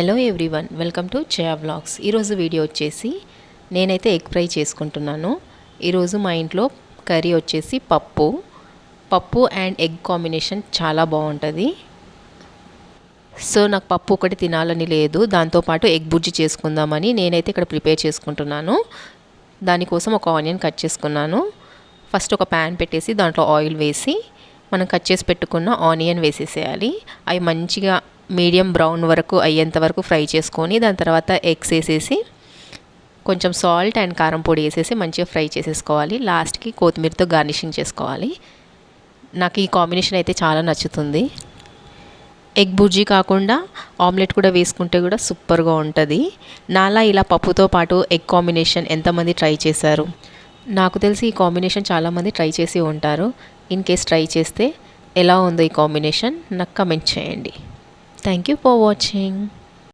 Hello everyone, welcome to Jaya vlogs. ఈరోజు video వచ్చేసి నేనైతే ఎగ్ ఫ్రై చేసుకుంటున్నాను. ఈరోజు మా ఇంట్లో కర్రీ వచ్చేసి పప్పు అండ్ ఎగ్ కాంబినేషన్ చాలా బాగుంటుంది. సో నాకు పప్పు ఒకటి తినాలని లేదు, దాంతోపాటు ఎగ్ బుర్జీ చేసుకుందామని నేనైతే ఇక్కడ ప్రిపేర్ చేసుకుంటున్నాను. దానికోసం ఒక ఆనియన్ కట్ చేసుకున్నాను. ఫస్ట్ ఒక ప్యాన్ పెట్టేసి దాంట్లో ఆయిల్ వేసి మనం కట్ చేసి పెట్టుకున్న ఆనియన్ వేసేసేయాలి. అవి మంచిగా మీడియం బ్రౌన్ వరకు అయ్యేంత వరకు ఫ్రై చేసుకొని దాని తర్వాత ఎగ్స్ వేసేసి కొంచెం సాల్ట్ అండ్ కారం పొడి వేసేసి మంచిగా ఫ్రై చేసేసుకోవాలి. లాస్ట్కి కొత్తిమీరతో గార్నిషింగ్ చేసుకోవాలి. నాకు ఈ కాంబినేషన్ అయితే చాలా నచ్చుతుంది. ఎగ్ బుర్జీ కాకుండా ఆమ్లెట్ కూడా వేసుకుంటే కూడా సూపర్గా ఉంటుంది. నాలా ఇలా పప్పుతో పాటు ఎగ్ కాంబినేషన్ ఎంతమంది ట్రై చేశారు? నాకు తెలిసి ఈ కాంబినేషన్ చాలామంది ట్రై చేసి ఉంటారు. ఇన్ కేస్ ట్రై చేస్తే ఎలా ఉందో ఈ కాంబినేషన్ నాకు కమెంట్ చేయండి. Thank you for watching.